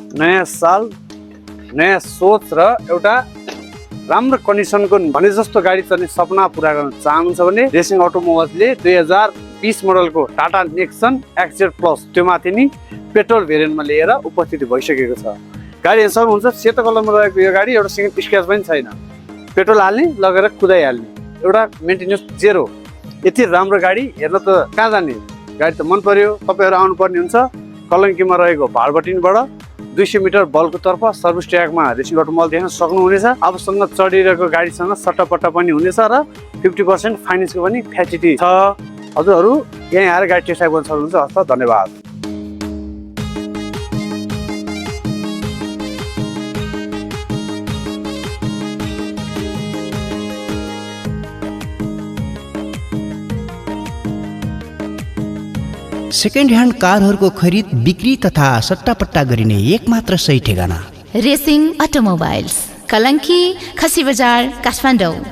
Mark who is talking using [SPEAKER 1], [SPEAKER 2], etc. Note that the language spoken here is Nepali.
[SPEAKER 1] नयाँ साल नयाँ सोच र एउटा राम्रो कन्डिसनको भने जस्तो गाडी चल्ने सपना पुरा गर्न चाहनुहुन्छ भने रेसिङ अटोमोबाइल्सले 2020 मोडलको टाटा नेक्सन एक्सजेड प्लस त्यो माथि नि पेट्रोल भेरिएन्टमा लिएर उपस्थित भइसकेको छ। गाडी हेर्न सक्नुहुन्छ सेतो कलरमा रहेको यो गाडी एउटा सिंगल स्क्रैच पनि छैन। पेट्रोल हाल्ने लगेर कुदाइहाल्ने एउटा मेन्टेनेन्स जेरो। यति राम्रो गाडी हेर्न त कहाँ जाने, गाडी त मन पर्यो। तपाईँहरू आउनुपर्ने हुन्छ कलङ्कीमा रहेको भालबटिनबाट 200 मिटर बलको तर्फ सर्भिस ट्र्याकमा रेसिङ अटोमोबाइल देख्न सक्नुहुनेछ। आफूसँग चढिरहेको गाडीसँग सट्टापट्टा पनि हुनेछ र 50% फाइनेन्सको पनि फ्यासिलिटी छ। हजुरहरू यहीँ आएर गाडी टेस्ट ड्राइभ गर्न सक्नुहुन्छ। हस्, धन्यवाद।
[SPEAKER 2] सेकेन्ड ह्यान्ड कारहरूको खरिद बिक्री तथा सट्टापट्टा गरिने एकमात्र सही ठेगाना
[SPEAKER 3] रेसिङ अटोमोबाइल्स, कलङ्की, खसी बजार, काठमाडौँ।